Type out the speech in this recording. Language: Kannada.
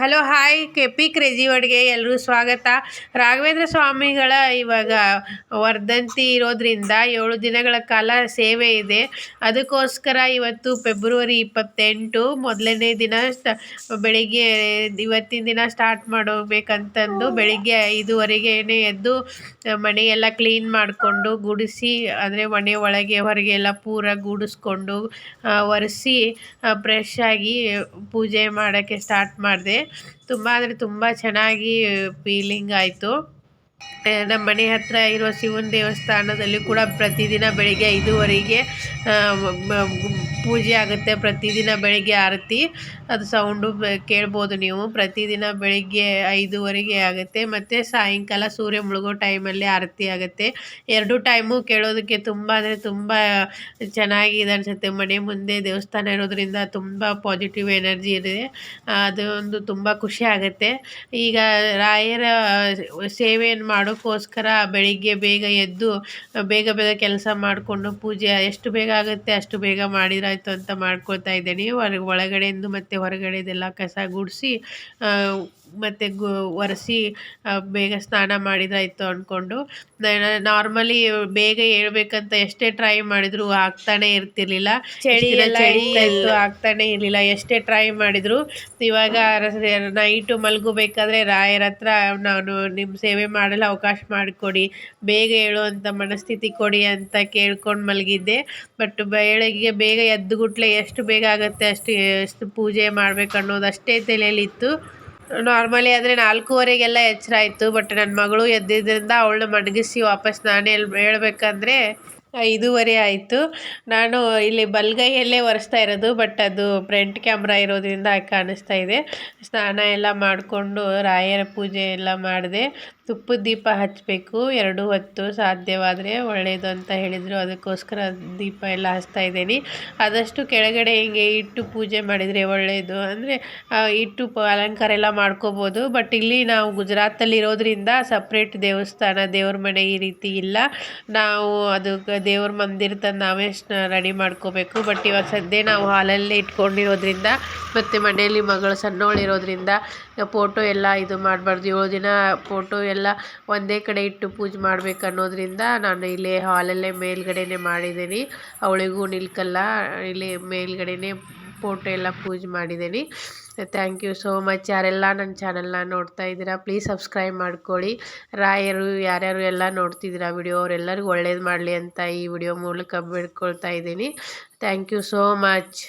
ಹಲೋ ಹಾಯ್ ಕೆಪಿ ಕ್ರೇಜಿ ವರ್ಡ್ಗೆ ಎಲ್ಲರೂ ಸ್ವಾಗತ. ರಾಘವೇಂದ್ರ ಸ್ವಾಮಿಗಳ ಇವಾಗ ವರ್ಧಂತಿ ಇರೋದ್ರಿಂದ 7 ದಿನಗಳ ಕಾಲ ಸೇವೆ ಇದೆ. ಅದಕ್ಕೋಸ್ಕರ ಇವತ್ತು ಫೆಬ್ರವರಿ 28 ಮೊದಲನೇ ದಿನ ಬೆಳಿಗ್ಗೆ ಇವತ್ತಿನ ದಿನ ಸ್ಟಾರ್ಟ್ ಮಾಡಬೇಕಂತಂದು ಬೆಳಿಗ್ಗೆ 5:30ಗೆ ಎದ್ದು ಮನೆಯೆಲ್ಲ ಕ್ಲೀನ್ ಮಾಡಿಕೊಂಡು ಗುಡಿಸಿ, ಅಂದರೆ ಮನೆ ಒಳಗೆ ಹೊರಗೆ ಎಲ್ಲ ಪೂರ ಗುಡಿಸ್ಕೊಂಡು ಒರೆಸಿ ಫ್ರೆಶ್ ಆಗಿ ಪೂಜೆ ಮಾಡೋಕ್ಕೆ ಸ್ಟಾರ್ಟ್ ಮಾಡಿದೆ. ತುಂಬ ಅಂದರೆ ತುಂಬ ಚೆನ್ನಾಗಿ ಫೀಲಿಂಗ್ ಆಯಿತು. ನಮ್ಮ ಮನೆ ಹತ್ತಿರ ಇರೋ ಶಿವನ ದೇವಸ್ಥಾನದಲ್ಲಿ ಕೂಡ ಪ್ರತಿದಿನ ಬೆಳಿಗ್ಗೆ 5:30ಗೆ ಪೂಜೆ ಆಗುತ್ತೆ. ಪ್ರತಿದಿನ ಬೆಳಿಗ್ಗೆ ಆರತಿ, ಅದು ಸೌಂಡು ಕೇಳ್ಬೋದು ನೀವು. ಪ್ರತಿದಿನ ಬೆಳಿಗ್ಗೆ 5:30ಗೆ ಆಗುತ್ತೆ, ಮತ್ತು ಸಾಯಂಕಾಲ ಸೂರ್ಯ ಮುಳುಗೋ ಟೈಮಲ್ಲಿ ಆರತಿ ಆಗುತ್ತೆ. 2 ಟೈಮು ಕೇಳೋದಕ್ಕೆ ತುಂಬ ಅಂದರೆ ತುಂಬ ಚೆನ್ನಾಗಿದೆ ಅನಿಸುತ್ತೆ. ಮನೆ ಮುಂದೆ ದೇವಸ್ಥಾನ ಇರೋದ್ರಿಂದ ತುಂಬ ಪಾಸಿಟಿವ್ ಎನರ್ಜಿ ಇದೆ. ಅದು ಒಂದು ತುಂಬ ಖುಷಿ ಆಗುತ್ತೆ. ಈಗ ರಾಯರ ಸೇವೆಯನ್ನು ಮಾಡೋಕ್ಕೋಸ್ಕರ ಬೆಳಿಗ್ಗೆ ಬೇಗ ಎದ್ದು ಬೇಗ ಬೇಗ ಕೆಲಸ ಮಾಡಿಕೊಂಡು ಪೂಜೆ ಎಷ್ಟು ಬೇಗ ಆಗುತ್ತೆ ಅಷ್ಟು ಬೇಗ ಮಾಡಿರಾಯ್ತು ಅಂತ ಮಾಡ್ಕೊಳ್ತಾ ಇದ್ದೀನಿ. ಒಳಗಡೆಯಿಂದ ಮತ್ತು ಹೊರಗಡೆದೆಲ್ಲ ಕಸ ಗುಡಿಸಿ ಮತ್ತು ಒರೆಸಿ ಬೇಗ ಸ್ನಾನ ಮಾಡಿದ್ರಾಯ್ತು ಅಂದ್ಕೊಂಡು. ನಾರ್ಮಲಿ ಬೇಗ ಹೇಳ್ಬೇಕಂತ ಎಷ್ಟೇ ಟ್ರೈ ಮಾಡಿದ್ರು ಆಗ್ತಾನೆ ಇರ್ತಿರ್ಲಿಲ್ಲ. ಚಳಿ ಇತ್ತು, ಆಗ್ತಾನೆ ಇರಲಿಲ್ಲ. ಎಷ್ಟೇ ಟ್ರೈ ಮಾಡಿದ್ರು ಇವಾಗ ನೈಟು ಮಲ್ಗೋಬೇಕಾದ್ರೆ ರಾಯರ ಹತ್ರ ನಾನು ನಿಮ್ಮ ಸೇವೆ ಮಾಡಲು ಅವಕಾಶ ಮಾಡಿಕೊಡಿ, ಬೇಗ ಹೇಳುವಂಥ ಮನಸ್ಥಿತಿ ಕೊಡಿ ಅಂತ ಕೇಳ್ಕೊಂಡು ಮಲಗಿದ್ದೆ. ಬಟ್ ಬೆಳಗ್ಗೆ ಬೇಗ ಎದ್ದುಗುಟ್ಲೆ ಎಷ್ಟು ಬೇಗ ಆಗುತ್ತೆ ಎಷ್ಟು ಪೂಜೆ ಮಾಡಬೇಕು ಅನ್ನೋದು ಅಷ್ಟೇ ತಲೆಯಲ್ಲಿತ್ತು. ನಾರ್ಮಲಿ ಆದರೆ 4:15ಗೆಲ್ಲ ಎಚ್ಚರ ಆಯಿತು. ಬಟ್ ನನ್ನ ಮಗಳು ಎದ್ದಿದ್ದರಿಂದ ಅವಳನ್ನ ಮಡಗಿಸಿ ವಾಪಸ್ ನಾನೇ ಹೇಳ್ಬೇಕಂದ್ರೆ 5:30 ಆಯಿತು. ನಾನು ಇಲ್ಲಿ ಬಲಗೈಯಲ್ಲೇ ಒರೆಸ್ತಾ ಇರೋದು, ಬಟ್ ಅದು ಫ್ರಂಟ್ ಕ್ಯಾಮ್ರಾ ಇರೋದ್ರಿಂದ ಕಾಣಿಸ್ತಾ ಇದೆ. ಸ್ನಾನ ಎಲ್ಲ ಮಾಡಿಕೊಂಡು ರಾಯರ ಪೂಜೆ ಎಲ್ಲ ಮಾಡಿದೆ. ತುಪ್ಪದ ದೀಪ ಹಚ್ಚಬೇಕು 2 ಹೊತ್ತು, ಸಾಧ್ಯವಾದರೆ ಒಳ್ಳೆಯದು ಅಂತ ಹೇಳಿದರು. ಅದಕ್ಕೋಸ್ಕರ ದೀಪ ಎಲ್ಲ ಹಚ್ತಾ ಇದ್ದೀನಿ. ಆದಷ್ಟು ಕೆಳಗಡೆ ಹಿಂಗೆ ಇಟ್ಟು ಪೂಜೆ ಮಾಡಿದರೆ ಒಳ್ಳೆಯದು. ಅಂದರೆ ಇಟ್ಟು ಅಲಂಕಾರ ಎಲ್ಲ ಮಾಡ್ಕೋಬೋದು. ಬಟ್ ಇಲ್ಲಿ ನಾವು ಗುಜರಾತಲ್ಲಿ ಇರೋದ್ರಿಂದ ಸಪ್ರೇಟ್ ದೇವಸ್ಥಾನ, ದೇವ್ರ ಮನೆ ಈ ರೀತಿ ಇಲ್ಲ. ನಾವು ಅದು ದೇವ್ರ ಮಂದಿರ ತಂದು ನಾವೇ ರೆಡಿ ಮಾಡ್ಕೋಬೇಕು. ಬಟ್ ಇವಾಗ ಸದ್ಯ ನಾವು ಹಾಲಲ್ಲೇ ಇಟ್ಕೊಂಡಿರೋದ್ರಿಂದ ಮತ್ತು ಮನೆಯಲ್ಲಿ ಮಗಳು ಸಣ್ಣವಳಿರೋದ್ರಿಂದ ಫೋಟೋ ಎಲ್ಲ ಇದು ಮಾಡಬಾರ್ದು. 7 ದಿನ ಫೋಟೋ ಎಲ್ಲ ಒಂದೇ ಕಡೆ ಇಟ್ಟು ಪೂಜೆ ಮಾಡಬೇಕು ಅನ್ನೋದ್ರಿಂದ ನಾನು ಇಲ್ಲಿ ಹಾಲಲ್ಲೇ ಮೇಲ್ಗಡೆನೇ ಮಾಡಿದ್ದೀನಿ. ಅವಳಿಗೂ ನಿಲ್ಕಲ್ಲ, ಇಲ್ಲಿ ಮೇಲ್ಗಡೆನೇ ಫೋಟೋ ಎಲ್ಲ ಪೂಜೆ ಮಾಡಿದ್ದೀನಿ. Thank you so much. ಯಾರೆಲ್ಲ ನನ್ನ ಚಾನಲ್ನ ನೋಡ್ತಾ ಇದ್ದೀರಾ ಪ್ಲೀಸ್ ಸಬ್ಸ್ಕ್ರೈಬ್ ಮಾಡ್ಕೊಳ್ಳಿ. ರಾಯರು ಯಾರ್ಯಾರು ಎಲ್ಲ ನೋಡ್ತಿದ್ದೀರಾ ವಿಡಿಯೋ ಅವರೆಲ್ಲರಿಗೂ ಒಳ್ಳೇದು ಮಾಡಲಿ ಅಂತ ಈ ವಿಡಿಯೋ ಮೂಲಕ ಬೇಡ್ಕೊಳ್ತಾ ಇದ್ದೀನಿ. Thank you so much.